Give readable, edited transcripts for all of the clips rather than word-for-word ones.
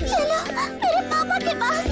चलो मेरे पापा के पास।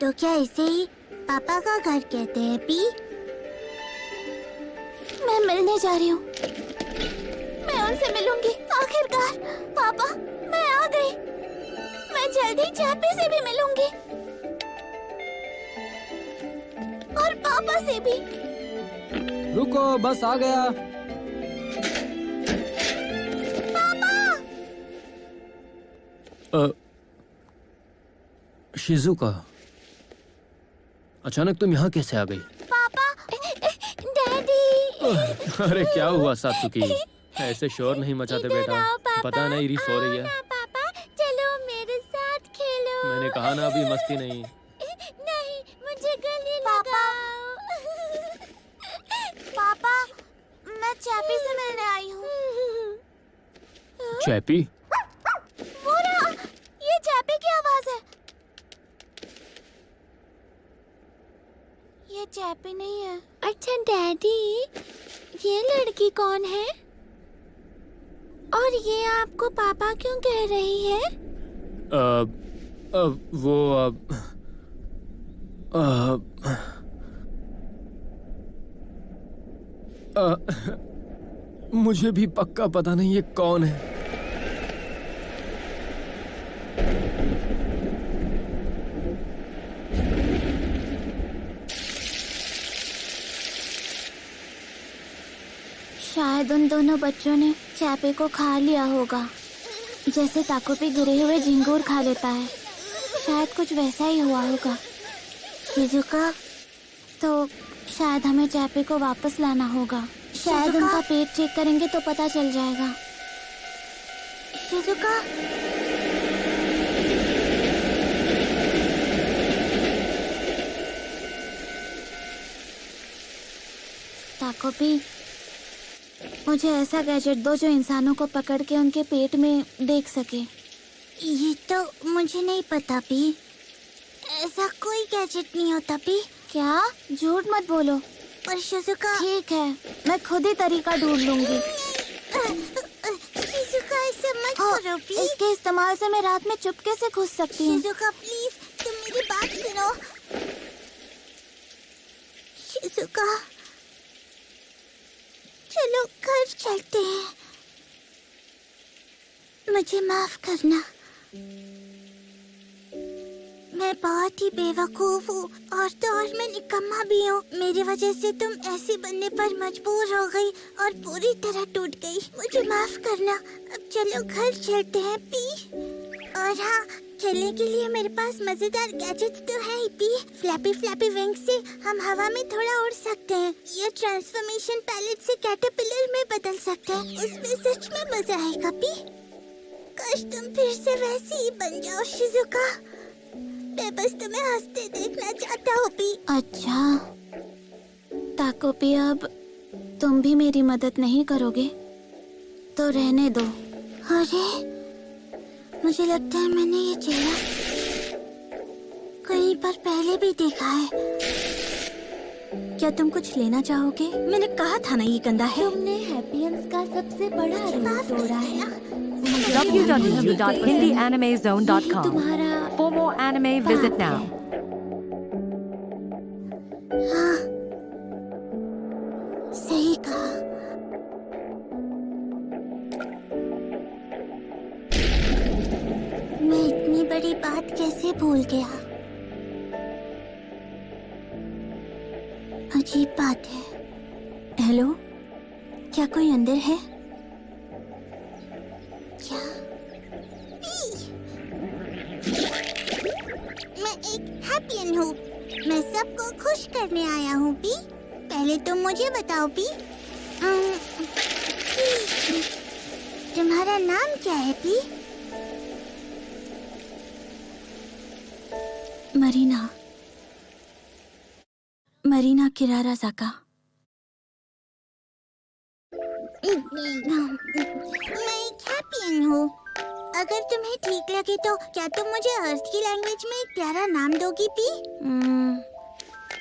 तो क्या इसे ही पापा का घर कहते हैं पी? मैं मिलने जा रही हूँ। मैं उनसे मिलूंगी आखिरकार। पापा मैं आ गई। मैं जल्दी चैपी से भी मिलूंगी और पापा से भी। रुको, बस आ गया। पापा शिजुका, अचानक तुम यहाँ कैसे आ गई? पापा डैडी। अरे क्या हुआ सात्सुकी? ऐसे शोर नहीं मचाते इधर बेटा। आओ, पापा। पता नहीं री सो रही है। पापा चलो मेरे साथ खेलो। मैंने कहा ना अभी मस्ती नहीं। नहीं मुझे गले लगाओ। पापा मैं चैपी से मिलने आई हूँ। चैपी? वो रहा, ये चैपी की आवाज है। ये चैपी नहीं है। अच्छा डैडी, ये लड़की कौन है? और ये आपको पापा क्यों कह रही है? मुझे भी पक्का पता नहीं ये कौन है। शायद उन दोनों बच्चों ने चैपी को खा लिया होगा, जैसे ताकोपी गिरे हुए झिंगूर खा लेता है। शायद कुछ वैसा ही हुआ होगा। शिजुका, तो शायद हमें चैपी को वापस लाना होगा। शायद उनका पेट चेक करेंगे तो पता चल जाएगा। शिजुका, ताकोपी, मुझे ऐसा गैजेट दो जो इंसानों को पकड़ के उनके पेट में देख सके। ये तो मुझे नहीं पता पी। ऐसा कोई गैजेट नहीं होता पी। क्या? झूठ मत बोलो। पर शिजुका, ठीक है, मैं खुद ही तरीका ढूंढ लूंगी। शिजुका ऐसे मत करो पी। इसके इस्तेमाल से मैं रात में चुपके से घुस सकती हूँ। शिजुका प्लीज, तुम मेरी बात सुनो। शिजुका, चलो घर चलते हैं। मुझे माफ करना, मैं बहुत ही बेवकूफ हूँ और तो और मैं निकम्मा भी हूँ। मेरी वजह से तुम ऐसे बनने पर मजबूर हो गई और पूरी तरह टूट गई। मुझे माफ करना। अब चलो घर चलते हैं पी। और हाँ, खेलने के लिए मेरे पास मजेदार गैजेट्स तो है ही पी। फ्लैपी फ्लैपी विंग से हम हवा में थोड़ा उड़ सकते हैं। ये ट्रांसफॉर्मेशन पैलेट से कैटरपिलर में बदल सकते हैं। उसमें सच में मजा आएगा पी। काश तुम फिर से वैसी ही बन जाओ शिजुका। मैं बस तुम्हें हंसते देखना चाहता हूँ पी। अच्छा ताकोपी, अब तुम भी मेरी मदद नहीं करोगे तो रहने दो। अरे मुझे लगता है मैंने ये चेहरा कहीं पर पहले भी देखा है। क्या तुम कुछ लेना चाहोगे? मैंने कहा था ना ये गंदा है। तुमने हैप्पीएंस का सबसे बड़ा रूल तोड़ा है। www.hindianimezone.com. For more anime, visit now. हाँ बात कैसे भूल गया? अजीब बात है। हेलो, क्या कोई अंदर है? क्या? मैं एक हैप्पियन हूँ। मैं सबको खुश करने आया हूँ पी। पहले तुम मुझे बताओ पी, तुम्हारा नाम क्या है पी? मरीना। मरीना किरारा जाका। मैं एक हैप्पियन हूँ। अगर तुम्हें ठीक लगे तो क्या तुम मुझे अर्थ की लैंग्वेज में एक प्यारा नाम दोगी पी?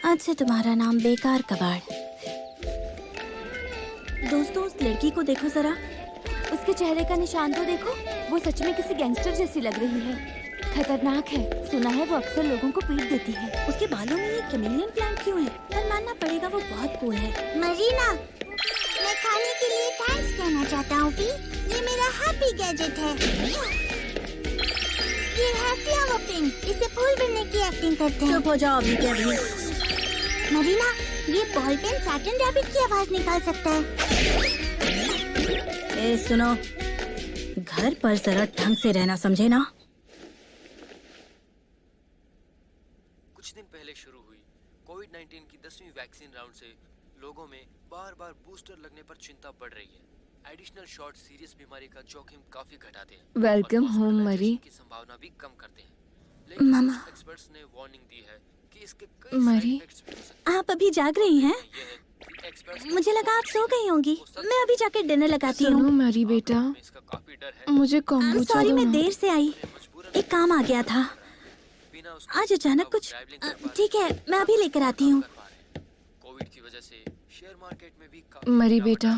अच्छा, तुम्हारा नाम बेकार कबाड़। दोस्तों, उस लड़की को देखो जरा, उसके चेहरे का निशान तो देखो। वो सच में किसी गैंगस्टर जैसी लग रही है। खतरनाक है। सुना है वो अक्सर लोगों को पीट देती है। उसके बालों में ये कैमेलियन प्लांट क्यों है? पर मानना पड़ेगा वो बहुत कूल है। मरीना, मैं खाने के लिए थैंक्स कहना चाहता हूँ पी। ये मेरा हैप्पी गैजेट है। ये है फ्लावर पिन। इसे फूल बनने की एक्टिंग करते हैं। चुप हो जाओ अभी के अभी। मरीना, ये बॉल पेन सैटन रैबिट की आवाज निकाल सकता है। ए सुनो, घर पर जरा ढंग से रहना, समझे ना? कुछ दिन पहले शुरू हुई कोविड-19 की 10वीं वैक्सीन राउंड से लोगों में बार-बार बूस्टर लगने पर चिंता बढ़ रही है। एडिशनल शॉट सीरियस बीमारी का जोखिम काफी घटाते हैं। वेलकम होम मरी। की संभावना भी कम करते हैं। लेकिन मामा। एक्सपर्ट्स ने वार्निंग दी है कि इसके कई मरी। साइड इफेक्ट्स भी हो सकते आप अभी जाग रही हैं? हैं। ये है कि experts मुझे लगा आप सो गई होंगी। मैं अभी जाके डिनर लगाती सुनो हूँ। मरी बेटा, में इसका काफी डर है। मुझे कॉम्बुचा सॉरी, दो मैं ना। देर से आई। मजबूरन एक काम आ गया था। बिना उसके आज अचानक कुछ ठीक है, मैं अभी लेकर आती हूँ। कोविड की वजह से शेयर मार्केट में भी मरी बेटा,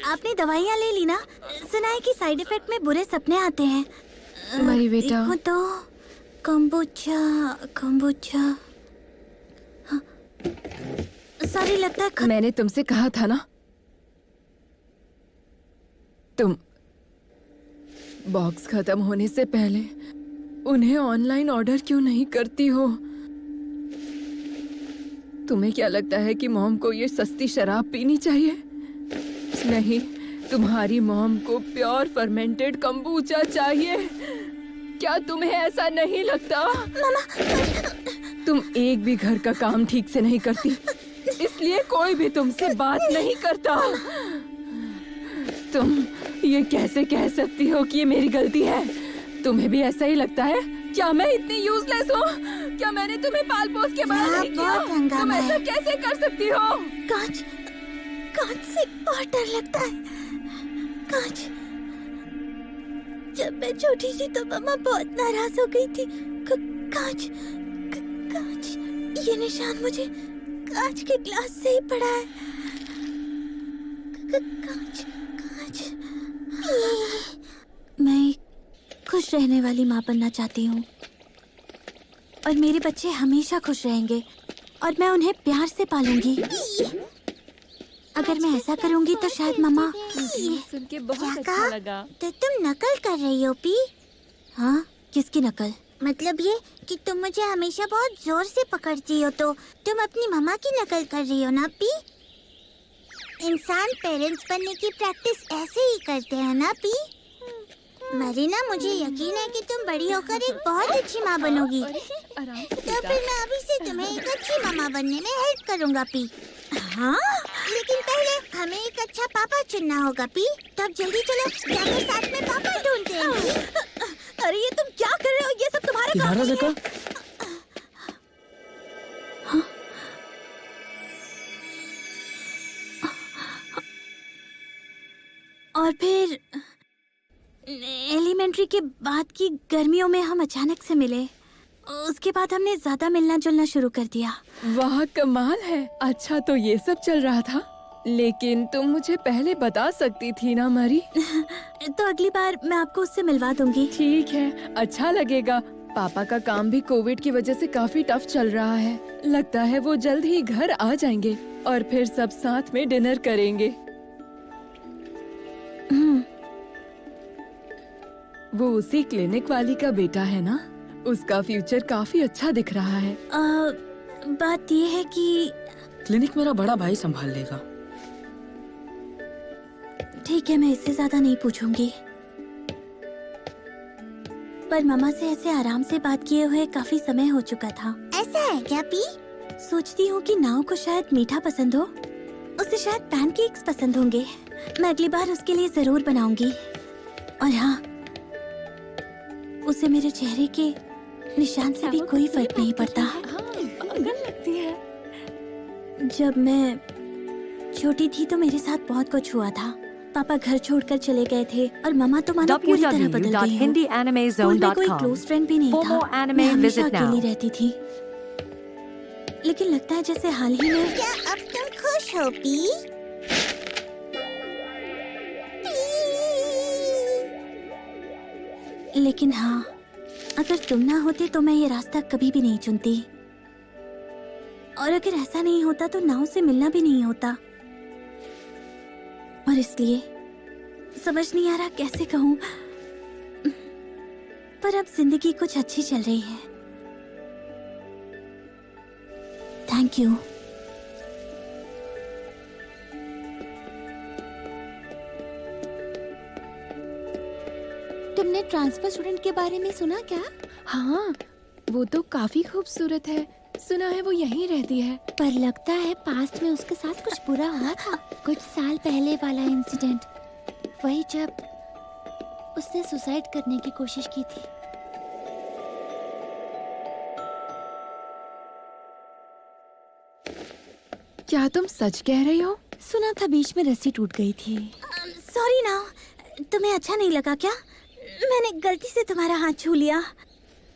आपने दवाइयाँ ले ली ना? सुना है कि साइड इफेक्ट में बुरे सपने आते हैं। मरी बेटा। देखो तो kombucha। हाँ। सॉरी, लगता है मैंने तुमसे कहा था ना, तुम बॉक्स खत्म होने से पहले उन्हें ऑनलाइन ऑर्डर क्यों नहीं करती हो? तुम्हें क्या लगता है कि मॉम को ये सस्ती शराब पीनी चाहिए? नहीं, तुम्हारी मॉम को प्योर फर्मेंटेड कंबूचा चाहिए। क्या तुम्हें ऐसा नहीं लगता? तुम एक भी घर का काम ठीक से नहीं करती, इसलिए कोई भी तुमसे बात नहीं करता। तुम ये कैसे कह सकती हो कि ये मेरी गलती है? तुम्हें भी ऐसा ही लगता है? क्या मैं इतनी यूजलेस हूँ? क्या मैंने तुम्हें पाल पोस के बड़ा नहीं किया? बहुत हंगामा तुम ऐसा है। कैसे कर सकती हो? कांच से बहुत डर लगता है। कांच। जब मैं छोटी थी तो मम्मा बहुत नाराज हो गई थी। कांच। ये निशान मुझे कांच के ग्लास से ही पड़ा है। कांच। मैं खुश रहने वाली माँ बनना चाहती हूँ और मेरे बच्चे हमेशा खुश रहेंगे और मैं उन्हें प्यार से पालूंगी। अगर मैं ऐसा करूंगी तो शायद मम्मा। सुन के बहुत क्या अच्छा कहा? लगा। तो तुम नकल कर रही हो पी? हाँ, किसकी नकल? मतलब ये कि तुम मुझे हमेशा बहुत जोर से पकड़ती हो, तो तुम अपनी मम्मा की नकल कर रही हो ना पी? इंसान पेरेंट्स बनने की प्रैक्टिस ऐसे ही करते हैं ना पी? मरीना, मुझे यकीन है कि तुम बड़ी होकर एक बहुत अच्छी माँ बनोगी। आराम से तो फिर मैं अभी से तुम्हें एक अच्छी मामा बनने में हेल्प करूँगा पी। हाँ, लेकिन पहले हमें एक अच्छा पापा चुनना होगा पी। तब जल्दी चलो, जाकर साथ में पापा ढूंढते हैं। अरे ये तुम क्या कर रहे हो? ये सब तुम्हारा काम नहीं है। और फिर एलिमेंट्री के बाद की गर्मियों में हम अचानक से मिले। उसके बाद हमने ज्यादा मिलना जुलना शुरू कर दिया। वाह, कमाल है। अच्छा, तो ये सब चल रहा था, लेकिन तुम मुझे पहले बता सकती थी ना मरी। तो अगली बार मैं आपको उससे मिलवा दूंगी। ठीक है, अच्छा लगेगा। पापा का काम भी कोविड की वजह से काफी टफ चल रहा है। लगता है वो जल्द ही घर आ जाएंगे और फिर सब साथ में डिनर करेंगे। वो उसी क्लिनिक वाली का बेटा है ना? उसका फ्यूचर काफी अच्छा दिख रहा है। बात ये है कि क्लिनिक मेरा बड़ा भाई संभाल लेगा। ठीक है, मैं इससे ज्यादा नहीं पूछूंगी। पर मामा से ऐसे आराम से बात किए हुए काफी समय हो चुका था। ऐसा है क्या पी? सोचती हूँ कि नाव को शायद मीठा पसंद हो, उसे शायद पैनकेक्स पसंद होंगे। मैं अगली बार उसके लिए जरूर बनाऊंगी। और हाँ, उसे मेरे चेहरे के निशान से भी कोई फर्क नहीं पड़ता। हाँ, पागल लगती है। जब मैं छोटी थी तो मेरे साथ बहुत कुछ हुआ था। पापा घर छोड़कर चले गए थे और मम्मा तो मानो पूरी तरह बदल गई हो। स्कूल में कोई क्लोज फ्रेंड भी नहीं था। मैं हमेशा अकेली रहती थी। लेकिन लगता है जैसे हाल ही में। क्या अब तुम खुश हो पी? लेकिन हाँ, अगर तुम ना होते तो मैं ये रास्ता कभी भी नहीं चुनती। और अगर ऐसा नहीं होता तो नाव से मिलना भी नहीं होता। और इसलिए समझ नहीं आ रहा कैसे कहूँ, पर अब जिंदगी कुछ अच्छी चल रही है। Thank you. तुमने ट्रांसफर स्टूडेंट के बारे में सुना क्या? हाँ, वो तो काफी खूबसूरत है। सुना है वो यहीं रहती है। पर लगता है पास्ट में उसके साथ कुछ बुरा हुआ था। कुछ साल पहले वाला इंसिडेंट, वही जब उसने सुसाइड करने की कोशिश की थी। क्या तुम सच कह रही हो? सुना था बीच में रस्सी टूट गई थी। सॉरी ना, तुम्हें अच्छा नहीं लगा क्या? मैंने गलती से तुम्हारा हाथ छू लिया।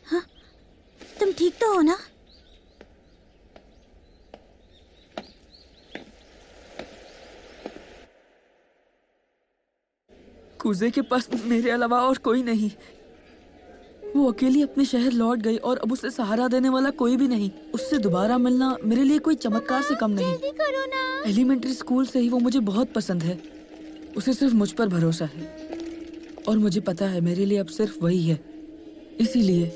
हाँ, तुम ठीक तो हो ना? कुजे के पास मेरे अलावा और कोई नहीं। वो अकेली अपने शहर लौट गई और अब उसे सहारा देने वाला कोई भी नहीं। उससे दोबारा मिलना मेरे लिए कोई चमत्कार से कम नहीं। जल्दी करो ना। एलिमेंट्री स्कूल से ही वो मुझे बहुत पसंद है। उसे सिर्फ मुझ पर भरोसा है और मुझे पता है मेरे लिए अब सिर्फ वही है। इसीलिए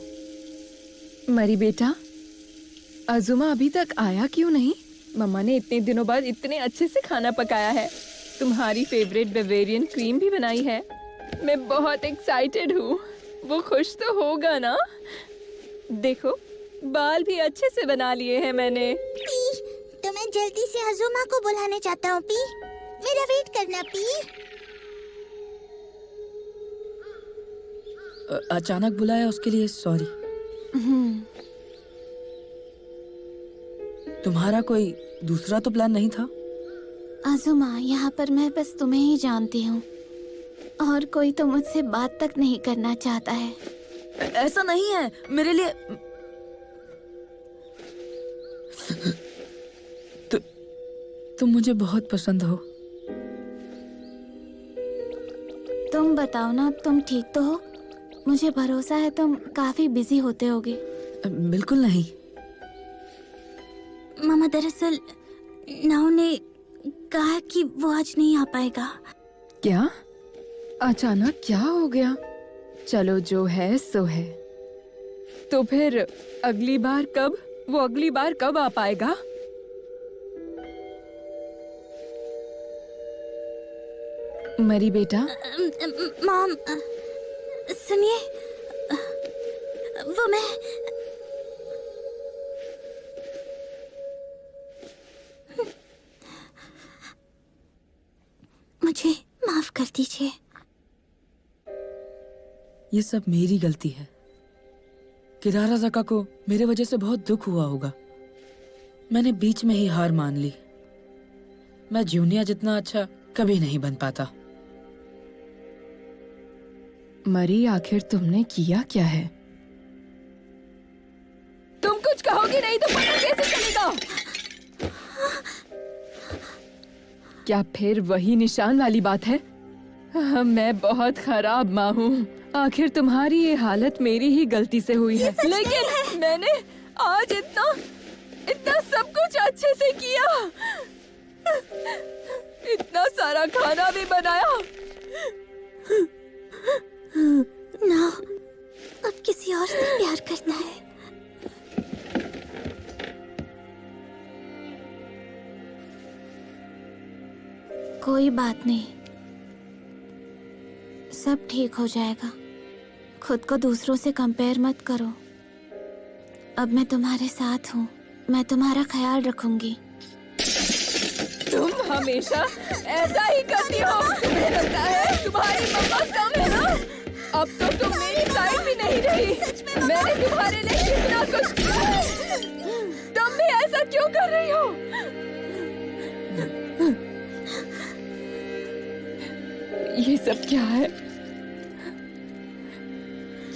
मरी बेटा, अजुमा अभी तक आया क्यों नहीं? मम्मा ने इतने दिनों बाद इतने अच्छे से खाना पकाया है। तुम्हारी फेवरेट बेवेरियन क्रीम भी बनाई है। मैं बहुत एक्साइटेड हूँ। वो खुश तो होगा ना? देखो, बाल भी अच्छे से बना लिए हैं मैंने। पी, तो मैं जल्दी से अजुमा को बुलाने चाहता हूँ। पी, मेरा वेट करना। पी, अचानक बुलाया उसके लिए सॉरी। तुम्हारा कोई दूसरा तो प्लान नहीं था? आजुमा, यहाँ पर मैं बस तुम्हें ही जानती हूँ और कोई तो मुझसे बात तक नहीं करना चाहता है। ऐसा नहीं है मेरे लिए। तुम मुझे बहुत पसंद हो। तुम बताओ ना, तुम ठीक तो हो? मुझे भरोसा है तुम काफी बिजी होते होगे। बिल्कुल नहीं। मामा, दरअसल नाव ने कहा कि वो आज नहीं आ पाएगा। क्या? अचानक क्या हो गया? चलो, जो है सो है। तो फिर अगली बार कब? वो अगली बार कब आ पाएगा? मरी बेटा, मॉम, सुनिए, वो मैं मुझे माफ कर दीजिए। ये सब मेरी गलती है। किरारा ज़का को मेरे वजह से बहुत दुख हुआ होगा। मैंने बीच में ही हार मान ली। मैं जूनिया जितना अच्छा कभी नहीं बन पाता। मरी, आखिर तुमने किया क्या है? तुम कुछ कहोगी नहीं तो पता कैसे चलेगा? क्या फिर वही निशान वाली बात है? मैं बहुत खराब माँ हूँ। आखिर तुम्हारी ये हालत मेरी ही गलती से हुई है। लेकिन मैंने आज इतना सब कुछ अच्छे से किया। इतना सारा खाना भी बनाया। ना, कोई बात नहीं, सब ठीक हो जाएगा। खुद को दूसरों से कंपेयर मत करो। अब मैं तुम्हारे साथ हूँ, मैं तुम्हारा ख्याल रखूंगी। तुम हमेशा ऐसा ही करती हो। तुम्हें लगता है तुम्हारी मम्मा कम है ना? अब तो तुम मेरी साइड भी नहीं रही। मैंने तुम्हारे लिए कितना कुछ, तुम भी ऐसा क्यों कर रही हो? ये सब क्या है?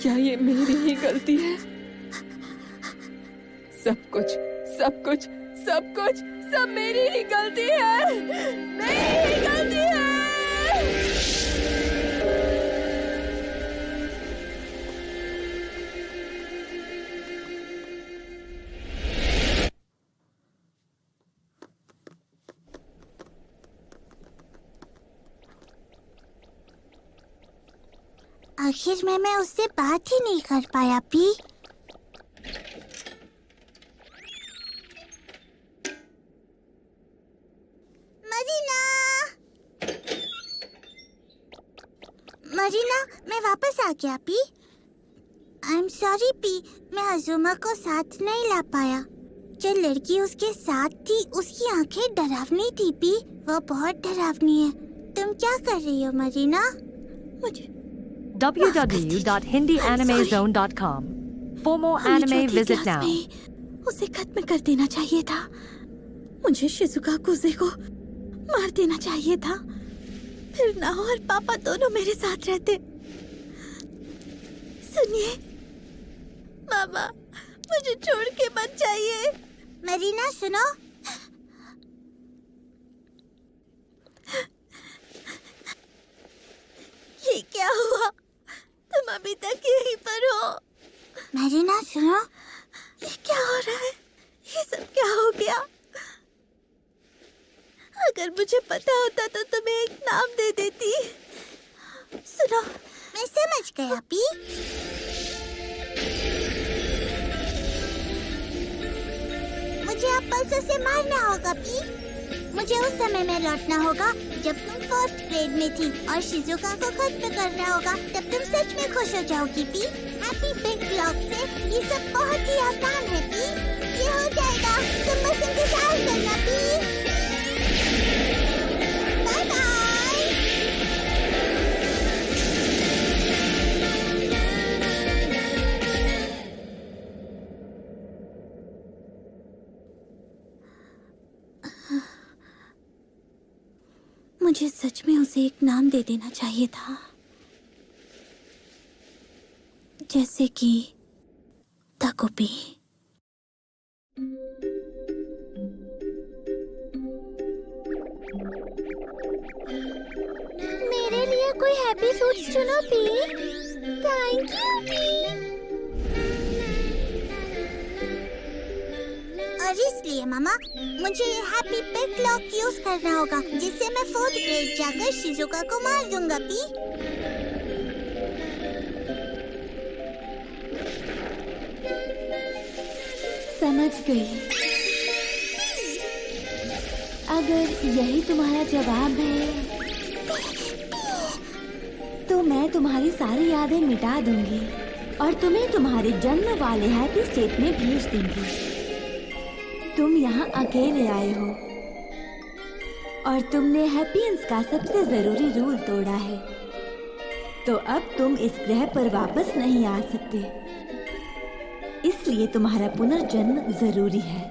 क्या ये मेरी ही गलती है? सब मेरी ही गलती है। मेरी ही गलती है। आखिर में मैं उससे बात ही नहीं कर पाया पी। मरीना, मैं वापस आ गया P. I am sorry P, मैं अजुमा को साथ नहीं ला पाया। जो लड़की उसके साथ थी उसकी आंखें डरावनी थी पी, वो बहुत डरावनी है। तुम क्या कर रही हो मरीना? मुझे www.hindianimezone.com For more anime, visit now. उसे खत्म कर देना चाहिए था। मुझे शिजुका कुजे को मार देना चाहिए था। फिर नाओ और पापा दोनों मेरे साथ रहते। सुनिए मामा, मुझे छोड़ के मत जाइए। मरीना सुनो, ये क्या हुआ? तुम अभी तक यहीं पर हो। मरीना सुनो, ये क्या हो रहा है? ये सब क्या हो गया? अगर मुझे पता होता तो तुम्हें एक नाम दे देती। सुनो, मैं समझ गया पी। मुझे अब बस उसे मारना होगा पी। मुझे उस समय में लौटना होगा जब तुम 4th ग्रेड में थी, और शिजुका को खत्म करना होगा। तब तुम सच में खुश हो जाओगी पी। हैप्पी बिग ब्लॉक से ये सब बहुत ही आसान है पी। ये हो जाएगा, तुम बस इंतजार करना पी। Bye bye. मुझे सच में उसे एक नाम दे देना चाहिए था, जैसे कि ताकोपी। मेरे लिए कोई हैप्पी फ्रूट्स चुनो पी। Thank U P. और इसलिए मामा, मुझे हैप्पी पेट लॉक यूज करना होगा, जिससे मैं 4th ग्रेड जाकर शिजुका को मार दूंगा पी। समझ गई। अगर यही तुम्हारा जवाब है तो मैं तुम्हारी सारी यादें मिटा दूंगी और तुम्हें तुम्हारे जन्म वाले हैप्पी स्टेट में भेज दूंगी। तुम यहाँ अकेले आए हो और तुमने हैप्पीनेस का सबसे जरूरी रूल तोड़ा है, तो अब तुम इस ग्रह पर वापस नहीं आ सकते। इसलिए तुम्हारा पुनर्जन्म जरूरी है।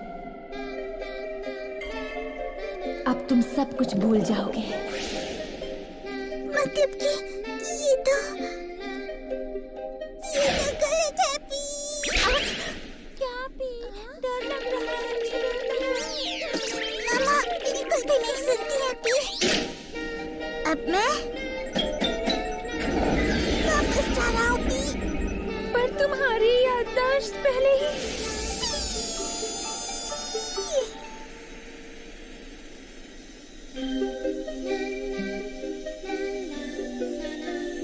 अब तुम सब कुछ भूल जाओगे। मतलब कि ये तो गलत है पी। क्या पी? डर लग रहा है। मामा बिल्कुल भी नहीं सुनती है पी। अब मैं वापस जा रहा हूँ पी। पर तुम्हारी याददाश्त पहले ही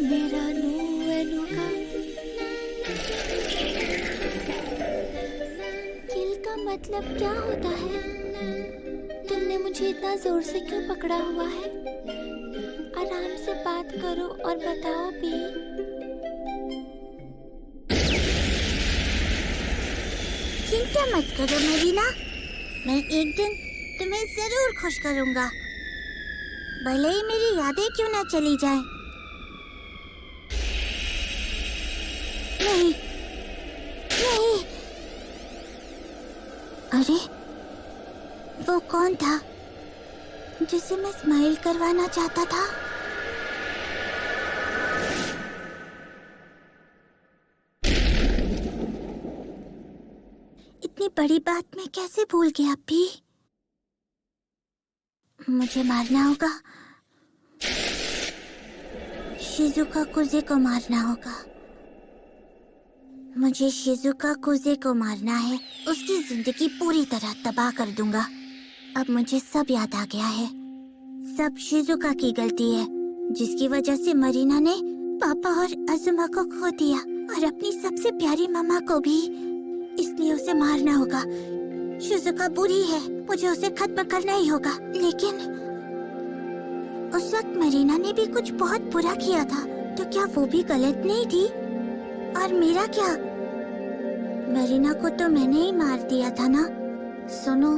मेरा नूका किल का मतलब क्या होता है? तुमने मुझे इतना जोर से क्यों पकड़ा हुआ है? करो और बताओ भी। चिंता मत करो मरीना, मैं एक दिन तुम्हें जरूर खुश करूंगा, भले ही मेरी यादें क्यों ना चली जाएं। नहीं नहीं, अरे वो कौन था जिसे मैं स्माइल करवाना चाहता था? इतनी बड़ी बात मैं कैसे भूल गया अभी? मुझे मारना होगा, शिजुका कुजे को मारना होगा। मुझे शिजुका कुजे को मारना है, उसकी जिंदगी पूरी तरह तबाह कर दूंगा। अब मुझे सब याद आ गया है, सब शिजुका की गलती है, जिसकी वजह से मरीना ने पापा और अजुमा को खो दिया और अपनी सबसे प्यारी मामा को भी। इसलिए उसे मारना होगा। शिजुका बुरी है, मुझे उसे खत्म करना ही होगा। लेकिन उस वक्त मरीना ने भी कुछ बहुत बुरा किया था, तो क्या वो भी गलत नहीं थी? और मेरा क्या? मरीना को तो मैंने ही मार दिया था ना। सुनो,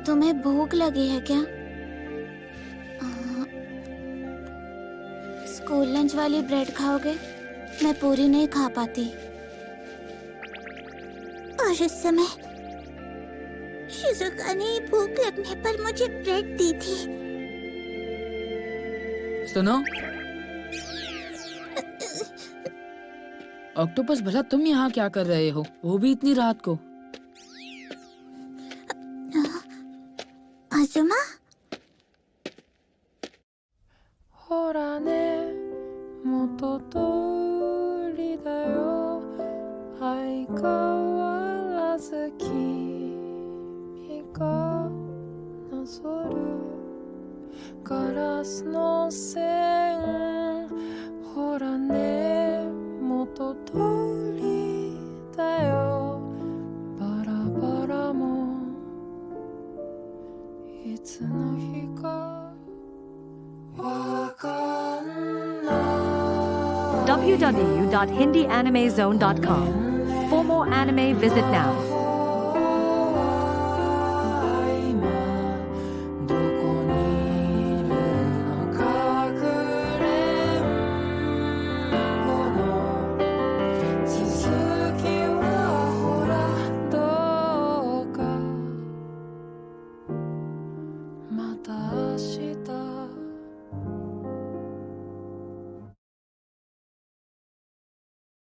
तुम्हें भूख लगी है क्या? स्कूल लंच वाली ब्रेड खाओगे? मैं पूरी नहीं खा पाती। और उस समय शिजुका ने भूख लगने पर मुझे ब्रेड दी थी। सुनो ऑक्टोपस, भला तुम यहाँ क्या कर रहे हो, वो भी इतनी रात को? अजुमा, ほらね元通りだよ相変わらず君がなぞるガラスの線ほらね元通りだよバラバラもいつの日か www.hindianimezone.com. For more anime, visit now. どこにいるのかくれんぼの続きはほらどうかまた明日